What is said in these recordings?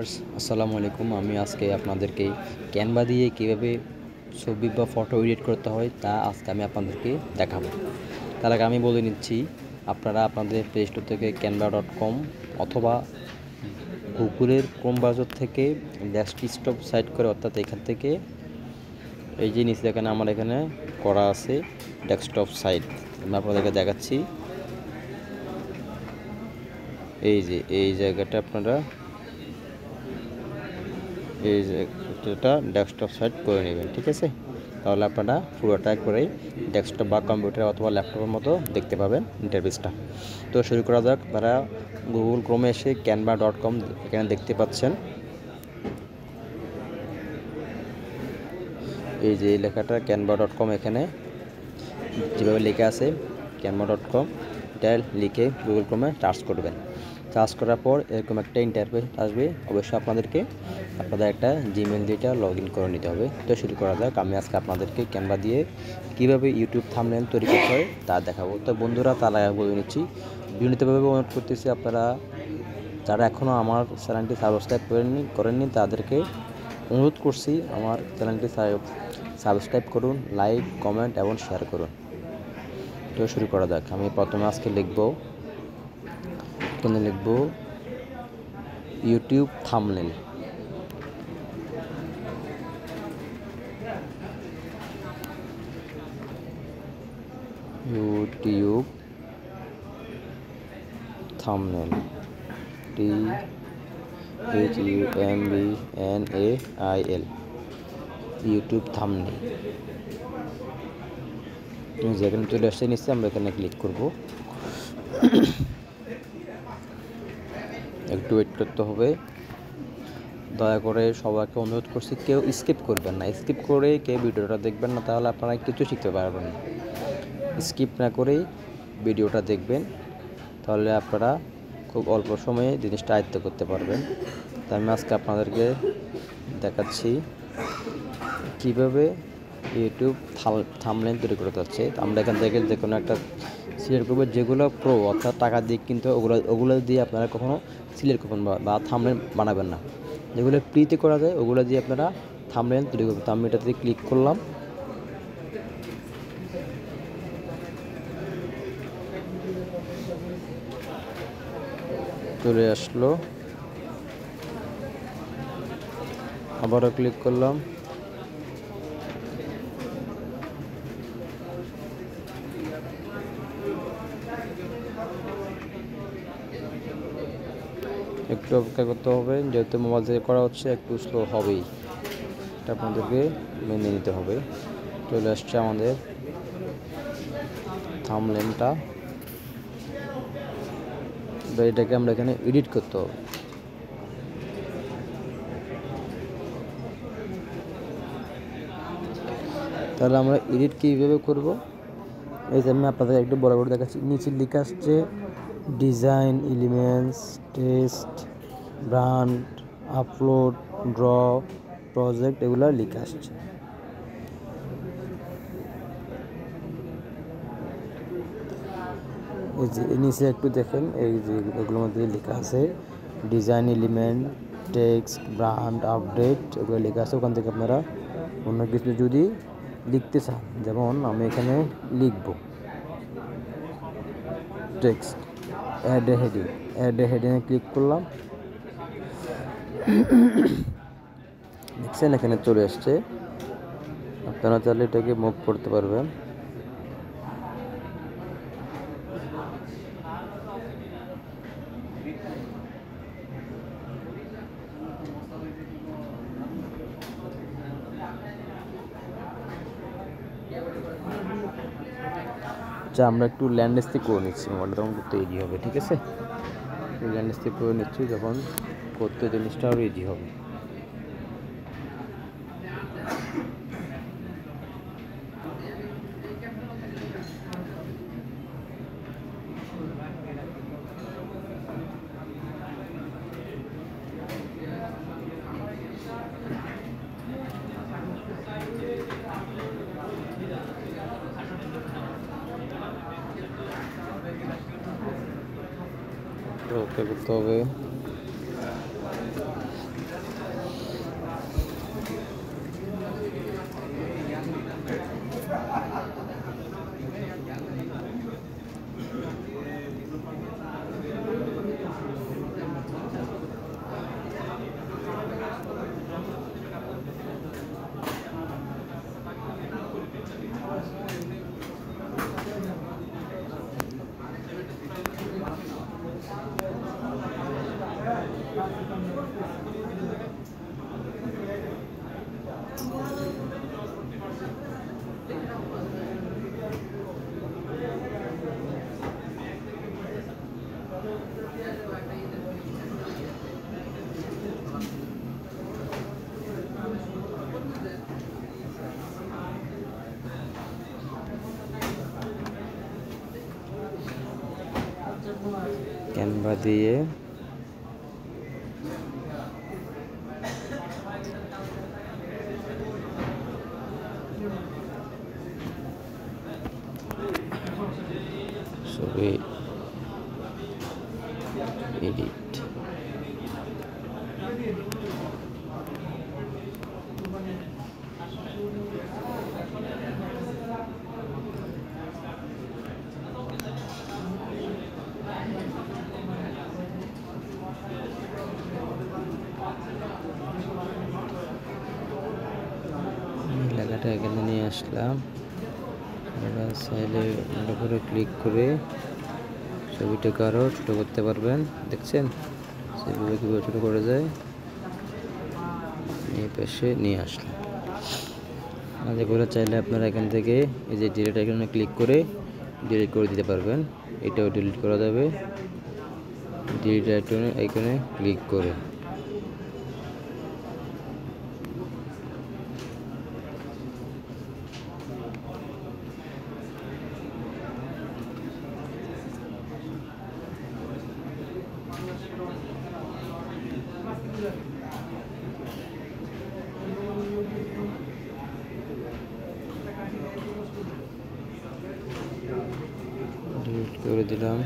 আসসালামু আলাইকুম। আমি আজকে আপনাদেরকে ক্যানভা দিয়ে কীভাবে ছবি বা ফটো এডিট করতে হয় তা আজকে আমি আপনাদেরকে দেখাবো। তার আগে আমি বলে নিচ্ছি, আপনারা আপনাদের প্লে স্টোর থেকে canva.com অথবা গুগলের ক্রোম ব্রাউজার থেকে ডেস্কটপ সাইট করে, অর্থাৎ এখান থেকে এই যে নিচে এখানে আমার এখানে করা আছে ডেস্কটপ সাইট, আমি আপনাদেরকে দেখাচ্ছি। এই যে এই জায়গাটা আপনারা এই যে এটা ডেস্কটপ সাইট করে নেবেন, ঠিক আছে? তাহলে আপনারা পুরোটা একবারেই ডেস্কটপ বা কম্পিউটার অথবা ল্যাপটপের মতো দেখতে পাবেন ইন্টারফেসটা। তো শুরু করা যাক। তারা গুগল ক্রোমে এসে canva.com এখানে দেখতে পাচ্ছেন। এই যে লেখাটা canva.com, এখানে যেভাবে লেখা আছে canva.com, এটা লিখে গুগল ক্রোমে সার্চ করবেন। সার্চ করার পর এরকম একটা ইন্টারফেস আসবে। অবশ্যই আপনাদের একটা জিমেল দিয়ে লগ ইন করে নিতে হবে। তো শুরু করা যাক। আমি আজকে আপনাদেরকে ক্যানভা দিয়ে কীভাবে ইউটিউব থাম্বনেল তৈরি করতে হয় তা দেখাবো। তো বন্ধুরা, তার আগে বলে নিচ্ছি, বিনীতভাবে অনুরোধ করতেছি, আপনারা যারা এখনও আমার চ্যানেলটি সাবস্ক্রাইব করেননি তাদেরকে অনুরোধ করছি আমার চ্যানেলটি সাবস্ক্রাইব করুন, লাইক, কমেন্ট এবং শেয়ার করুন। তো শুরু করা যাক। আমি প্রথমে আজকে লিখব YouTube thumbnail. YouTube thumbnail, THUMBNAIL, YouTube thumbnail. যেখানে চলে আসছে নিচ্ছে, আমরা এখানে ক্লিক করব। একটু ওয়েট করতে হবে। দয়া করে সবাইকে অনুরোধ করছি, কেউ স্কিপ করবেন না। স্কিপ করে কেউ ভিডিওটা দেখবেন না, তাহলে আপনারা কিছু শিখতে পারবেন না। স্কিপ না করেই ভিডিওটা দেখবেন, তাহলে আপনারা খুব অল্প সময়ে জিনিসটা আয়ত্ত করতে পারবেন। তো আমি আজকে আপনাদেরকে দেখাচ্ছি কীভাবে ইউটিউব থাম্বনেল তৈরি করতে হচ্ছে। আমরা এখান থেকে যে কোনো একটা সিলেক্ট করবো, যেগুলো প্রো অর্থাৎ টাকা দিয়ে কিন্তু ওগুলো দিয়ে আপনারা কখনো সিলেক্ট করবেন বা থাম্বনেল বানাবেন না। যেগুলো ফ্রিতে করা যায় ওগুলো দিয়ে আপনারা থাম্বনেল তৈরি করবেন। তো আমি এটাতে ক্লিক করলাম। চলে আসলো, আবারও ক্লিক করলাম। একটু অপেক্ষা করতে হবে, যেহেতু মোবাইল থেকে করা হচ্ছে একটু স্লো হবেই, এটা আপনাদেরকে মেনে নিতে হবে। চলে আসছে আমাদের থাম্বনেলটা। এটাকে আমরা এখানে এডিট করতে হবে। তাহলে আমরা এডিট কীভাবে করব, এই যে আমি আপনাদের একটু বড় করে দেখাচ্ছি। নিচে লেখা আসছে design, elements, text, brand, upload, draw, project, এগুলো লেখা আসছে। এই যে নিচে একটু দেখেন, এই যে এগুলোর মধ্যে লেখা আছে design, element, text, brand, update, এগুলো লেখা আছে। ওখান থেকে আপনারা অন্য কিছু যদি লিখতে চান, যেমন আমি এখানে লিখব টেক্সট, অ্যাড এ হেডিংয়ে ক্লিক করলাম। দেখছেন এখানে চলে আসছে। আপনারা চাইলে এটাকে মুভ করতে পারবেন। আচ্ছা, আমরা একটু ল্যান্ডস্কেপ করে নিচ্ছি, মোবাইলটা তখন করতে ইজি হবে, ঠিক আছে? ল্যান্ডস্কেপ করে নিচ্ছি, যখন করতে জিনিসটা আরও ইজি হবে। ওকে করতে হবে। ক্যানভা দিয়ে ছবি এডিট লেখাটা এখানে নিয়ে আসলাম। এবার চাইলে এর উপরে ক্লিক করে ছবিটাকে আরও ছোটো করতে পারবেন। দেখছেন সেভাবে কীভাবে ছোটো করে যায়। এই পাশে নিয়ে আসলাম। আলাদা করে চাইলে আপনারা এখান থেকে এই যে ডিলিট আইকনে ক্লিক করে ডিলিট করে দিতে পারবেন। এটাও ডিলিট করা যাবে ডিলিট আইকনে ক্লিক করে। ডিলিট করে দিলাম।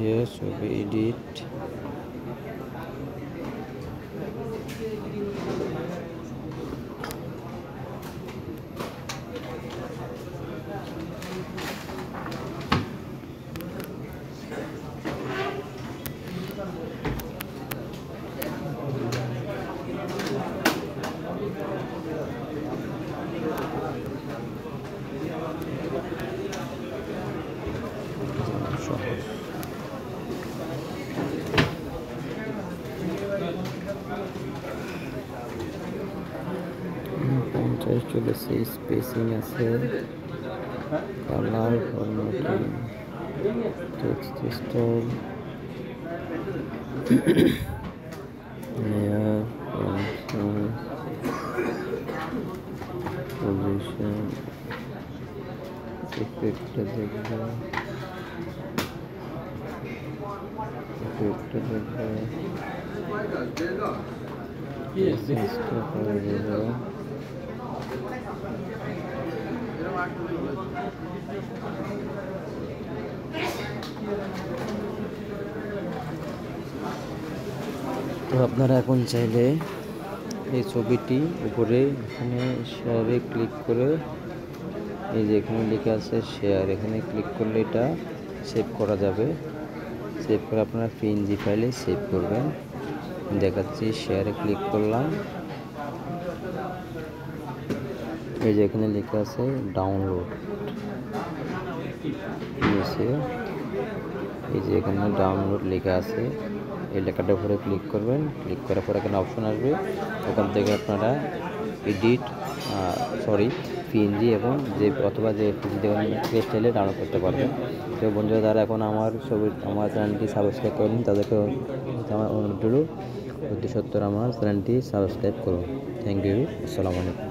Yes, we edit. সহজ চলেছে, স্পেসিং আছে, colour, formatting, text style, layer, position, ইফেক্টটা দেখবো, এসেন্সটা করে দেব। তো আপনারা এখন চাইলে এই ছবিটি উপরে এখানে শেয়ারে ক্লিক করে, এই যে এখানে লেখা আছে শেয়ার, এখানে ক্লিক করলে এটা সেভ করা যাবে। সেভ করে আপনারা পিএনজি ফাইলে সেভ করবেন। দেখাচ্ছি, শেয়ারে ক্লিক করলাম, এই যে এখানে লেখা আছে ডাউনলোড, এই যে এখানে ডাউনলোড লেখা আছে, এই লেখাটার উপরে ক্লিক করবেন। ক্লিক করার পর এখানে অপশন আসবে, ওখান থেকে আপনারা এডিট পিএনজি এবং যে অথবা যে স্টাইলে ডাউনলোড করতে পারবেন। তো বন্ধুরা, যারা এখন আমার চ্যানেলটি সাবস্ক্রাইব করেন তাদেরকে আমার অনুরোধ রইল অতি সত্বর আমার চ্যানেলটি সাবস্ক্রাইব করুন। থ্যাংক ইউ, আসসালামু আলাইকুম।